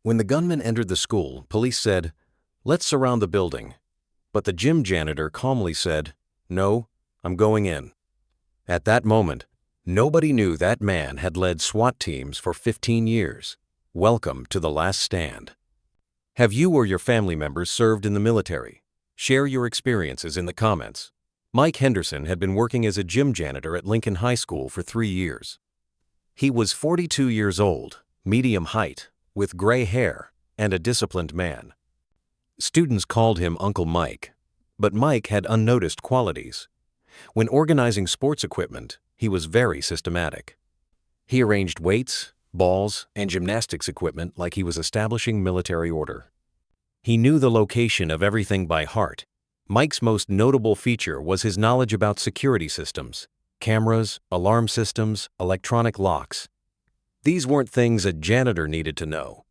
When the gunmen entered the school, police said, "Let's surround the building." But the gym janitor calmly said, "No, I'm going in." At that moment, nobody knew that man had led SWAT teams for 15 years. Welcome to the last stand. Have you or your family members served in the military? Share your experiences in the comments. Mike Henderson had been working as a gym janitor at Lincoln High School for 3 years. He was 42 years old, medium height, with gray hair, and a disciplined man. Students called him Uncle Mike, but Mike had unnoticed qualities. When organizing sports equipment, he was very systematic. He arranged weights, balls, and gymnastics equipment like he was establishing military order. He knew the location of everything by heart. Mike's most notable feature was his knowledge about security systems, cameras, alarm systems, electronic locks. These weren't things a janitor needed to know.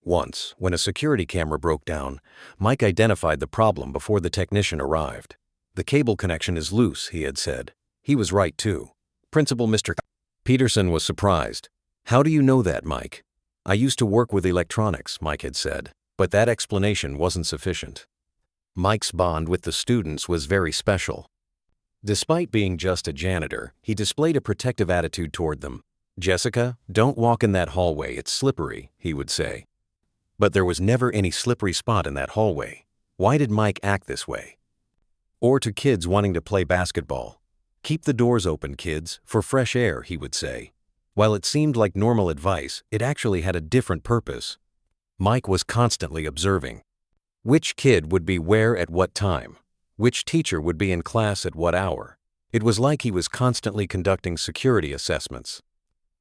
Once, when a security camera broke down, Mike identified the problem before the technician arrived. "The cable connection is loose," he had said. He was right, too. Principal Mr. Peterson was surprised. "How do you know that, Mike?" "I used to work with electronics," Mike had said, but that explanation wasn't sufficient. Mike's bond with the students was very special. Despite being just a janitor, he displayed a protective attitude toward them. "Jessica, don't walk in that hallway, it's slippery," he would say. But there was never any slippery spot in that hallway. Why did Mike act this way? Or to kids wanting to play basketball, "Keep the doors open, kids, for fresh air," he would say. While it seemed like normal advice, it actually had a different purpose. Mike was constantly observing. Which kid would be where at what time? Which teacher would be in class at what hour? It was like he was constantly conducting security assessments.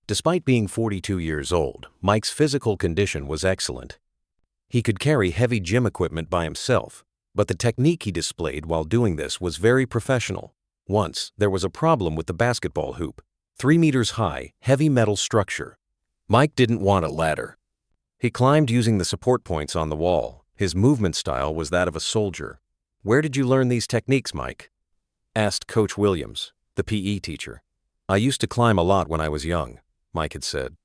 Despite being 42 years old, Mike's physical condition was excellent. He could carry heavy gym equipment by himself, but the technique he displayed while doing this was very professional. Once, there was a problem with the basketball hoop. 3 meters high, heavy metal structure. Mike didn't want a ladder. He climbed using the support points on the wall. His movement style was that of a soldier. "Where did you learn these techniques, Mike?" asked Coach Williams, the PE teacher. "I used to climb a lot when I was young," Mike had said.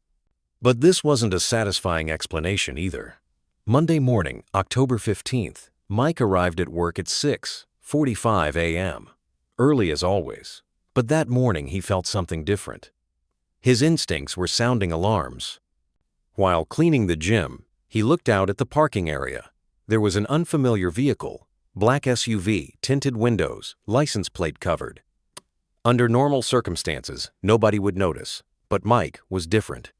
But this wasn't a satisfying explanation either. Monday morning, October 15th, Mike arrived at work at 6:45 a.m., early as always. But that morning he felt something different. His instincts were sounding alarms. While cleaning the gym, he looked out at the parking area. There was an unfamiliar vehicle, black SUV, tinted windows, license plate covered. Under normal circumstances, nobody would notice, but Mike was different.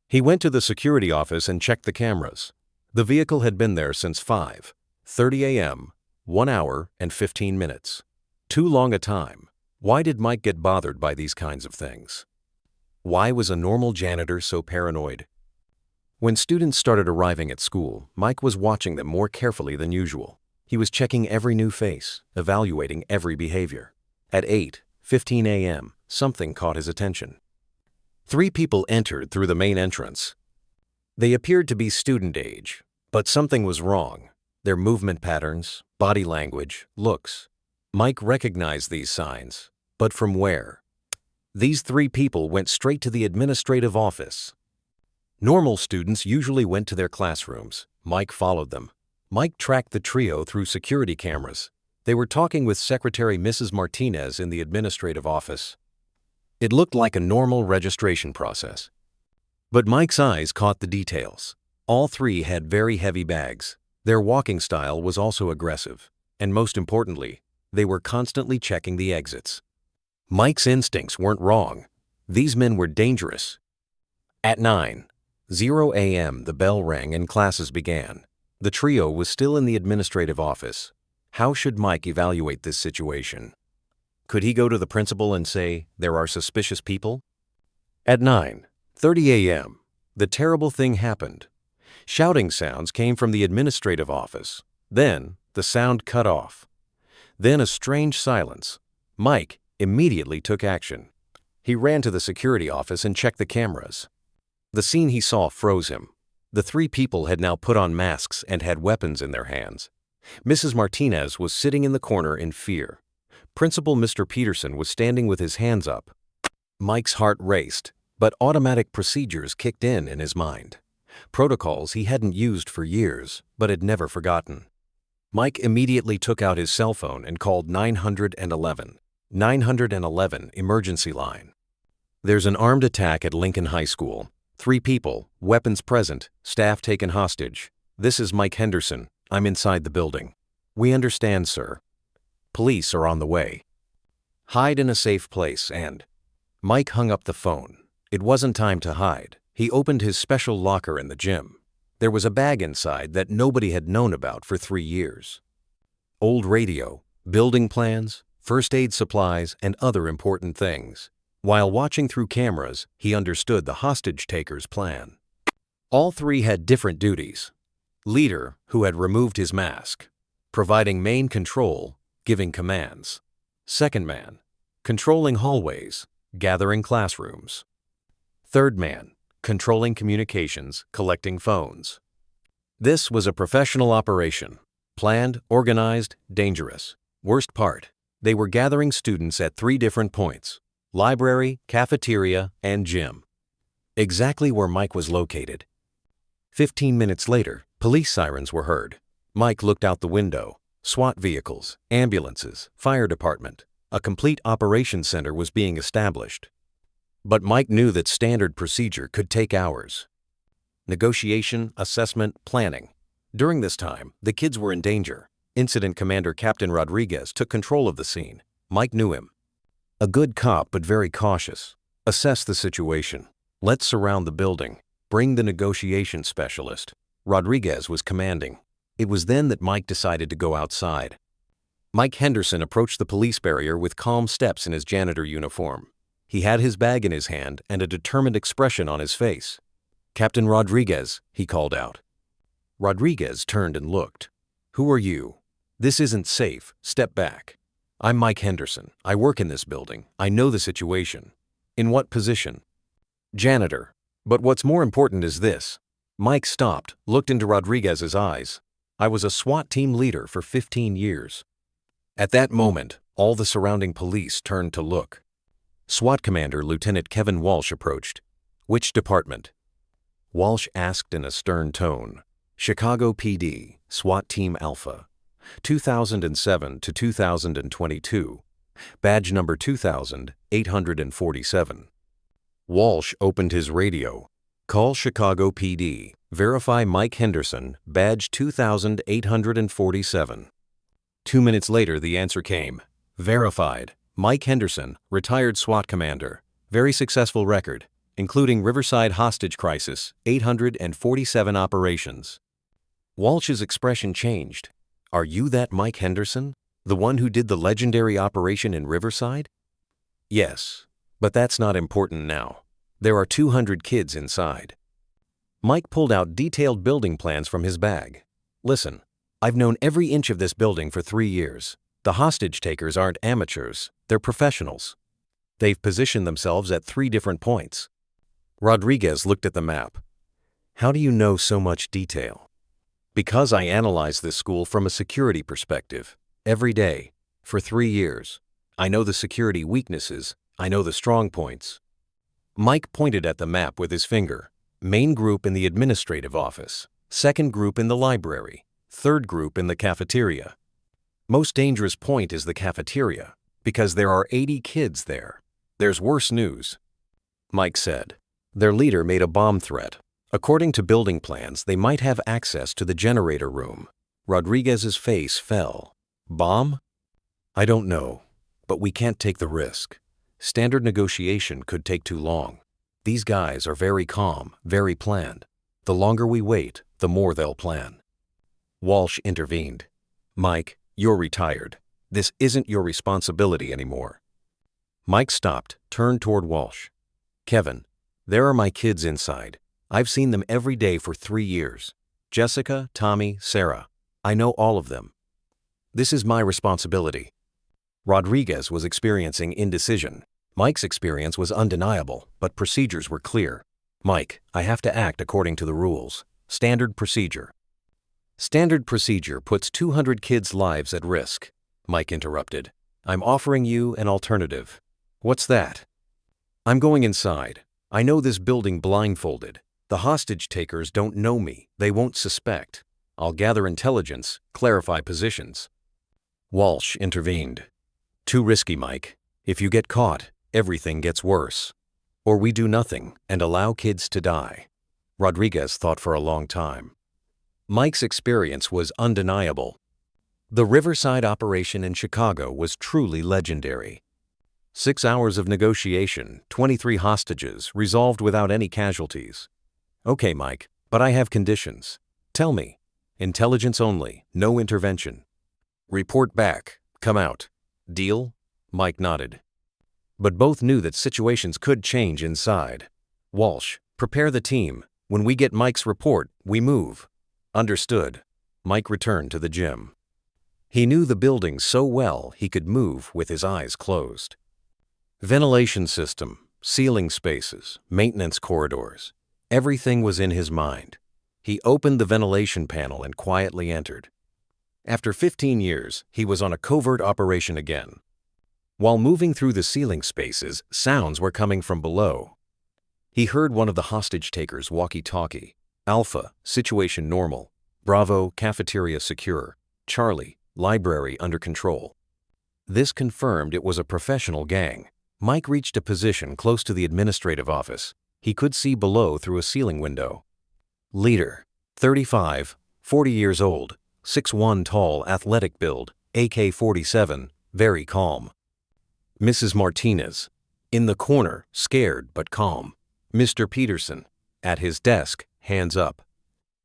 He went to the security office and checked the cameras. The vehicle had been there since 5:30 a.m., 1 hour and 15 minutes. Too long a time. Why did Mike get bothered by these kinds of things? Why was a normal janitor so paranoid? When students started arriving at school, Mike was watching them more carefully than usual. He was checking every new face, evaluating every behavior. At 8:15 a.m., something caught his attention. 3 people entered through the main entrance. They appeared to be student age, but something was wrong. Their movement patterns, body language, looks. Mike recognized these signs, but from where? These 3 people went straight to the administrative office. Normal students usually went to their classrooms. Mike followed them. Mike tracked the trio through security cameras. They were talking with Secretary Mrs. Martinez in the administrative office. It looked like a normal registration process. But Mike's eyes caught the details. All 3 had very heavy bags. Their walking style was also aggressive. And most importantly, they were constantly checking the exits. Mike's instincts weren't wrong. These men were dangerous. At 9:00 a.m., the bell rang and classes began. The trio was still in the administrative office. How should Mike evaluate this situation? Could he go to the principal and say, "There are suspicious people"? At 9:30 a.m., the terrible thing happened. Shouting sounds came from the administrative office. Then, the sound cut off. Then a strange silence. Mike immediately took action. He ran to the security office and checked the cameras. The scene he saw froze him. The 3 people had now put on masks and had weapons in their hands. Mrs. Martinez was sitting in the corner in fear. Principal Mr. Peterson was standing with his hands up. Mike's heart raced, but automatic procedures kicked in his mind. protocols he hadn't used for years but had never forgotten. Mike immediately took out his cell phone and called 911. 911 emergency line. There's an armed attack at Lincoln High School. 3 people, weapons present, staff taken hostage. This is Mike Henderson. I'm inside the building. We understand, sir. Police are on the way. Hide in a safe place and... Mike hung up the phone. It wasn't time to hide. He opened his special locker in the gym. There was a bag inside that nobody had known about for 3 years. Old radio, building plans, first aid supplies, and other important things. While watching through cameras, he understood the hostage-taker's plan. All 3 had different duties. Leader, who had removed his mask. Providing main control, giving commands. Second man, controlling hallways, gathering classrooms. Third man, controlling communications, collecting phones. This was a professional operation. Planned, organized, dangerous. Worst part, they were gathering students at 3 different points: library, cafeteria, and gym. Exactly where Mike was located. 15 minutes later, police sirens were heard. Mike looked out the window. SWAT vehicles, ambulances, fire department. A complete operations center was being established. But Mike knew that standard procedure could take hours. Negotiation, assessment, planning. During this time, the kids were in danger. Incident Commander Captain Rodriguez took control of the scene. Mike knew him. A good cop, but very cautious. Assess the situation. Let's surround the building. Bring the negotiation specialist. Rodriguez was commanding. It was then that Mike decided to go outside. Mike Henderson approached the police barrier with calm steps in his janitor uniform. He had his bag in his hand and a determined expression on his face. "Captain Rodriguez," he called out. Rodriguez turned and looked. "Who are you? This isn't safe. Step back." "I'm Mike Henderson. I work in this building. I know the situation." "In what position?" "Janitor. But what's more important is this." Mike stopped, looked into Rodriguez's eyes. "I was a SWAT team leader for 15 years. At that moment, all the surrounding police turned to look. SWAT Commander Lieutenant Kevin Walsh approached. "Which department?" Walsh asked in a stern tone. "Chicago PD, SWAT Team Alpha, 2007 to 2022, badge number 2847. Walsh opened his radio. "Call Chicago PD. Verify Mike Henderson, badge 2847. 2 minutes later, the answer came. "Verified. Mike Henderson, retired SWAT commander. Very successful record, including Riverside hostage crisis, 847 operations." Walsh's expression changed. "Are you that Mike Henderson? The one who did the legendary operation in Riverside?" "Yes, but that's not important now. There are 200 kids inside." Mike pulled out detailed building plans from his bag. "Listen, I've known every inch of this building for 3 years. The hostage takers aren't amateurs, they're professionals. They've positioned themselves at 3 different points." Rodriguez looked at the map. "How do you know so much detail?" "Because I analyze this school from a security perspective, every day, for 3 years. I know the security weaknesses, I know the strong points." Mike pointed at the map with his finger. "Main group in the administrative office, second group in the library, third group in the cafeteria. Most dangerous point is the cafeteria, because there are 80 kids there. There's worse news." Mike said. "Their leader made a bomb threat. According to building plans, they might have access to the generator room." Rodriguez's face fell. "Bomb? I don't know, but we can't take the risk. Standard negotiation could take too long. These guys are very calm, very planned. The longer we wait, the more they'll plan." Walsh intervened. "Mike, you're retired. This isn't your responsibility anymore." Mike stopped, turned toward Walsh. "Kevin, there are my kids inside. I've seen them every day for 3 years. Jessica, Tommy, Sarah. I know all of them. This is my responsibility." Rodriguez was experiencing indecision. Mike's experience was undeniable, but procedures were clear. "Mike, I have to act according to the rules. Standard procedure." "Standard procedure puts 200 kids' lives at risk," Mike interrupted. "I'm offering you an alternative." "What's that?" "I'm going inside. I know this building blindfolded. The hostage takers don't know me. They won't suspect. I'll gather intelligence, clarify positions. Walsh intervened. Too risky, Mike. If you get caught, everything gets worse. Or we do nothing and allow kids to die. Rodriguez thought for a long time. Mike's experience was undeniable. The Riverside operation in Chicago was truly legendary. 6 hours of negotiation, 23 hostages, resolved without any casualties. Okay, Mike, but I have conditions. Tell me. Intelligence only, no intervention. Report back. Come out. Deal? Mike nodded. But both knew that situations could change inside. Walsh, prepare the team. When we get Mike's report, we move. Understood. Mike returned to the gym. He knew the building so well he could move with his eyes closed. Ventilation system, ceiling spaces, maintenance corridors. Everything was in his mind. He opened the ventilation panel and quietly entered. After 15 years, he was on a covert operation again. While moving through the ceiling spaces, sounds were coming from below. He heard one of the hostage-takers' walkie-talkie. Alpha, situation normal. Bravo, cafeteria secure. Charlie, library under control. This confirmed it was a professional gang. Mike reached a position close to the administrative office. He could see below through a ceiling window. Leader, 35, 40 years old, 6'1" tall, athletic build, AK-47, very calm. Mrs. Martinez, in the corner, scared but calm. Mr. Peterson, at his desk, hands up.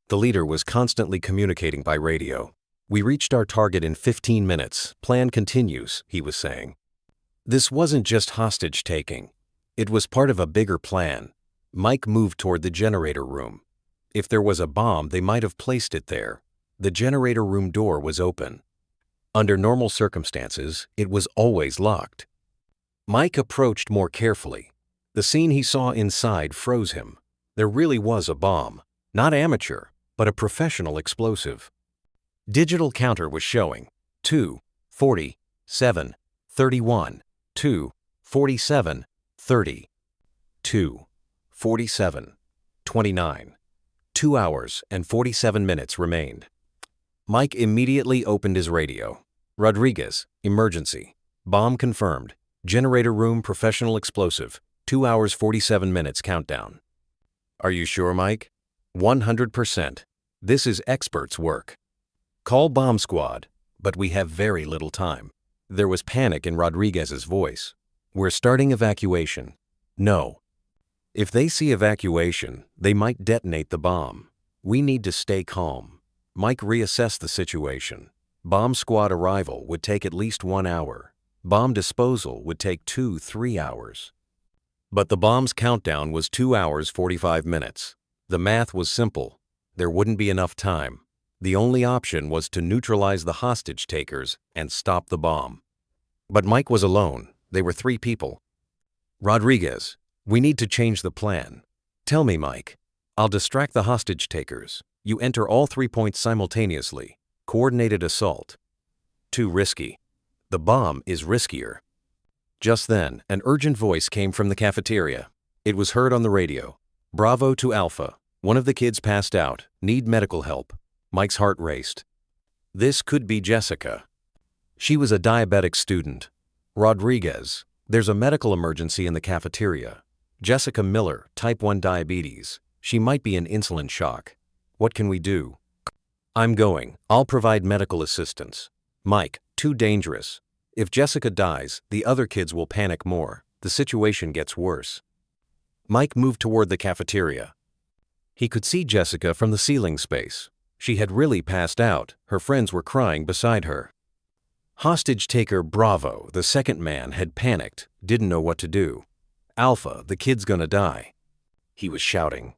The leader was constantly communicating by radio. We reached our target in 15 minutes. Plan continues, he was saying. This wasn't just hostage taking. It was part of a bigger plan. Mike moved toward the generator room. If there was a bomb, they might have placed it there. The generator room door was open. Under normal circumstances, it was always locked. Mike approached more carefully. The scene he saw inside froze him. There really was a bomb. Not amateur, but a professional explosive. Digital counter was showing 2, 40, 7, 31, 2, 47, 30, 2, 47, 29. 2 hours and 47 minutes remained. Mike immediately opened his radio. Rodriguez, emergency. Bomb confirmed. Generator room professional explosive. 2 hours 47 minutes countdown. Are you sure, Mike? 100%. This is experts' work. Call bomb squad, but we have very little time. There was panic in Rodriguez's voice. We're starting evacuation. No. If they see evacuation, they might detonate the bomb. We need to stay calm. Mike reassessed the situation. Bomb squad arrival would take at least 1 hour. Bomb disposal would take 2-3 hours. But the bomb's countdown was 2 hours 45 minutes. The math was simple. There wouldn't be enough time. The only option was to neutralize the hostage takers and stop the bomb. But Mike was alone. They were 3 people. Rodriguez, we need to change the plan. Tell me, Mike. I'll distract the hostage takers. You enter all 3 points simultaneously. Coordinated assault. Too risky. The bomb is riskier. Just then, an urgent voice came from the cafeteria. It was heard on the radio. Bravo to Alpha. One of the kids passed out. Need medical help. Mike's heart raced. This could be Jessica. She was a diabetic student. Rodriguez, there's a medical emergency in the cafeteria. Jessica Miller, type 1 diabetes. She might be in insulin shock. What can we do? I'm going. I'll provide medical assistance. Mike, too dangerous. If Jessica dies, the other kids will panic more. The situation gets worse. Mike moved toward the cafeteria. He could see Jessica from the ceiling space. She had really passed out. Her friends were crying beside her. Hostage taker Bravo, the second man, had panicked, didn't know what to do. Alpha, the kid's gonna die. He was shouting.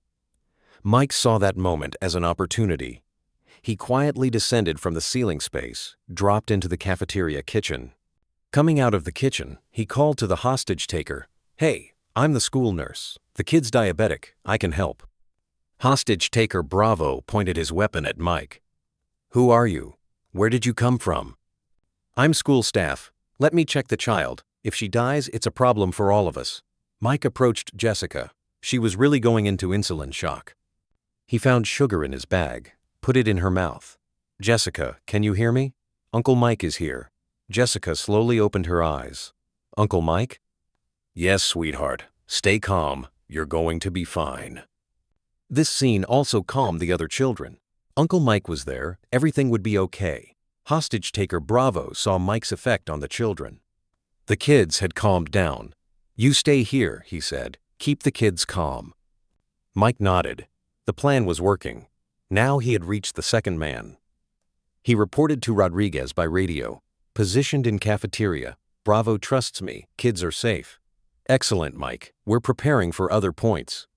Mike saw that moment as an opportunity. He quietly descended from the ceiling space, dropped into the cafeteria kitchen. Coming out of the kitchen, he called to the hostage taker. Hey, I'm the school nurse. The kid's diabetic. I can help. Hostage taker Bravo pointed his weapon at Mike. Who are you? Where did you come from? I'm school staff. Let me check the child. If she dies, it's a problem for all of us. Mike approached Jessica. She was really going into insulin shock. He found sugar in his bag, put it in her mouth. Jessica, can you hear me? Uncle Mike is here. Jessica slowly opened her eyes. Uncle Mike? Yes, sweetheart. Stay calm. You're going to be fine. This scene also calmed the other children. Uncle Mike was there. Everything would be okay. Hostage taker Bravo saw Mike's effect on the children. The kids had calmed down. You stay here, he said. Keep the kids calm. Mike nodded. The plan was working. Now he had reached the second man. He reported to Rodriguez by radio. Positioned in cafeteria. Bravo trusts me. Kids are safe. Excellent, Mike. We're preparing for other points.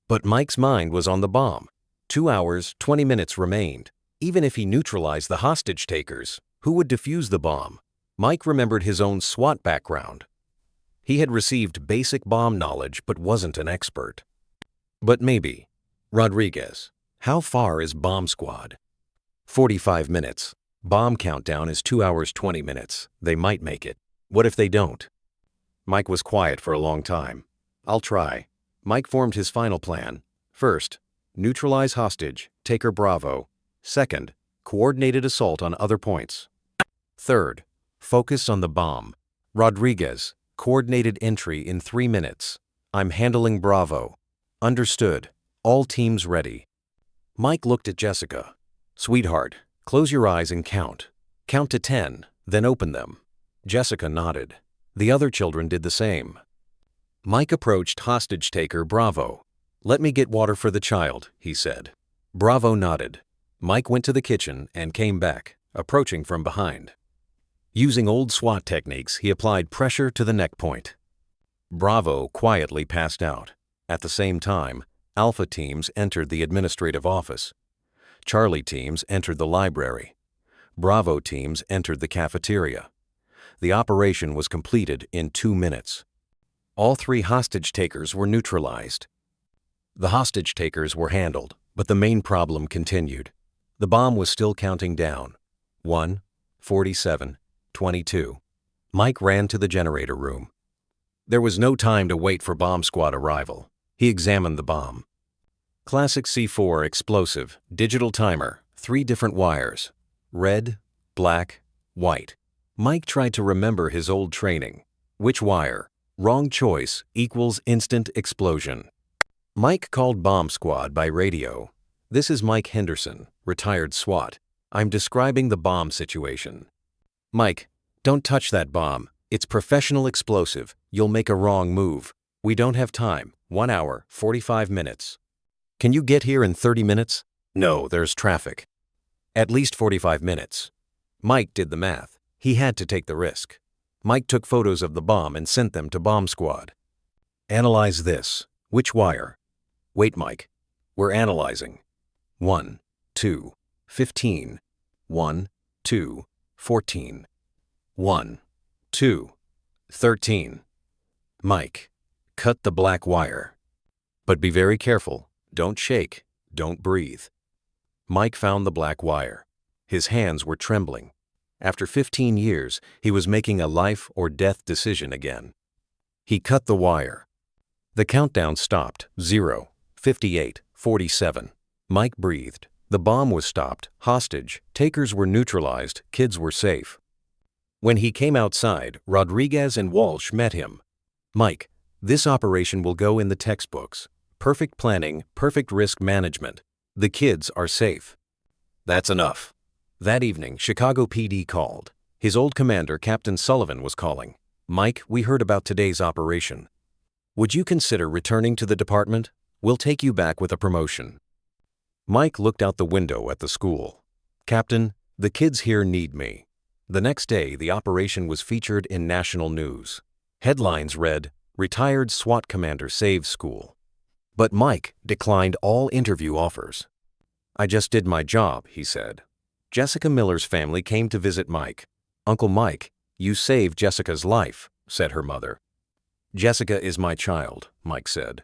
But Mike's mind was on the bomb. 2 hours, 20 minutes remained. Even if he neutralized the hostage takers, who would defuse the bomb? Mike remembered his own SWAT background. He had received basic bomb knowledge but wasn't an expert. But maybe. Rodriguez, how far is bomb squad? 45 minutes. Bomb countdown is 2 hours 20 minutes. They might make it. What if they don't? Mike was quiet for a long time. I'll try. Mike formed his final plan. First, neutralize hostage, taker Bravo. Second, coordinated assault on other points. Third, focus on the bomb. Rodriguez, coordinated entry in 3 minutes. I'm handling Bravo. Understood. All teams ready. Mike looked at Jessica. Sweetheart, close your eyes and count. Count to 10, then open them. Jessica nodded. The other children did the same. Mike approached hostage taker Bravo. Let me get water for the child, he said. Bravo nodded. Mike went to the kitchen and came back, approaching from behind. Using old SWAT techniques, he applied pressure to the neck point. Bravo quietly passed out. At the same time, Alpha teams entered the administrative office. Charlie teams entered the library. Bravo teams entered the cafeteria. The operation was completed in 2 minutes. All 3 hostage takers were neutralized. The hostage takers were handled, but the main problem continued. The bomb was still counting down. 1, 47, 22. Mike ran to the generator room. There was no time to wait for bomb squad arrival. He examined the bomb. Classic C4 explosive, digital timer, 3 different wires. Red, black, white. Mike tried to remember his old training. Which wire? Wrong choice equals instant explosion. Mike called bomb squad by radio. This is Mike Henderson, retired SWAT. I'm describing the bomb situation. Mike, don't touch that bomb. It's professional explosive. You'll make a wrong move. We don't have time. 1 hour, 45 minutes. Can you get here in 30 minutes? No, there's traffic. At least 45 minutes. Mike did the math. He had to take the risk. Mike took photos of the bomb and sent them to bomb squad. Analyze this. Which wire? Wait, Mike. We're analyzing. 1, 2, 15. 1, 2, 14. 1, 2, 13. Mike, cut the black wire. But be very careful. Don't shake. Don't breathe. Mike found the black wire. His hands were trembling. After 15 years, he was making a life or death decision again. He cut the wire. The countdown stopped. 0, 58, 47. Mike breathed. The bomb was stopped. Hostage takers were neutralized. Kids were safe. When he came outside, Rodriguez and Walsh met him. Mike, this operation will go in the textbooks. Perfect planning, perfect risk management. The kids are safe. That's enough. That evening, Chicago PD called. His old commander, Captain Sullivan, was calling. Mike, we heard about today's operation. Would you consider returning to the department? We'll take you back with a promotion. Mike looked out the window at the school. Captain, the kids here need me. The next day, the operation was featured in national news. Headlines read, Retired SWAT Commander Saves School. But Mike declined all interview offers. I just did my job, he said. Jessica Miller's family came to visit Mike. Uncle Mike, you saved Jessica's life, said her mother. Jessica is my child, Mike said.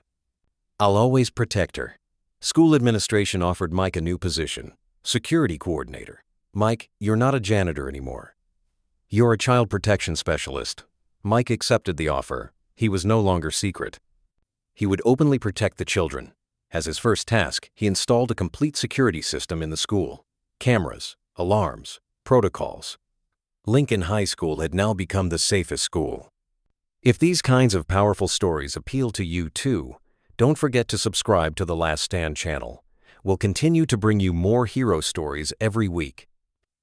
I'll always protect her. School administration offered Mike a new position, security coordinator. Mike, you're not a janitor anymore. You're a child protection specialist. Mike accepted the offer. He was no longer secret. He would openly protect the children. As his first task, he installed a complete security system in the school. Cameras, alarms, protocols. Lincoln High School had now become the safest school. If these kinds of powerful stories appeal to you too, don't forget to subscribe to the Last Stand channel. We'll continue to bring you more hero stories every week.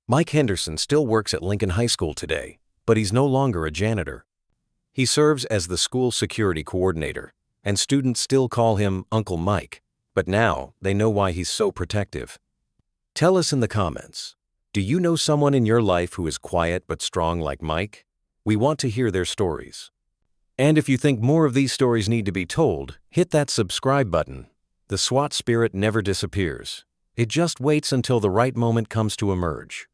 Mike Henderson still works at Lincoln High School today, but he's no longer a janitor. He serves as the school security coordinator, and students still call him Uncle Mike, but now they know why he's so protective. Tell us in the comments, do you know someone in your life who is quiet but strong like Mike? We want to hear their stories. And if you think more of these stories need to be told, hit that subscribe button. The SWAT spirit never disappears. It just waits until the right moment comes to emerge.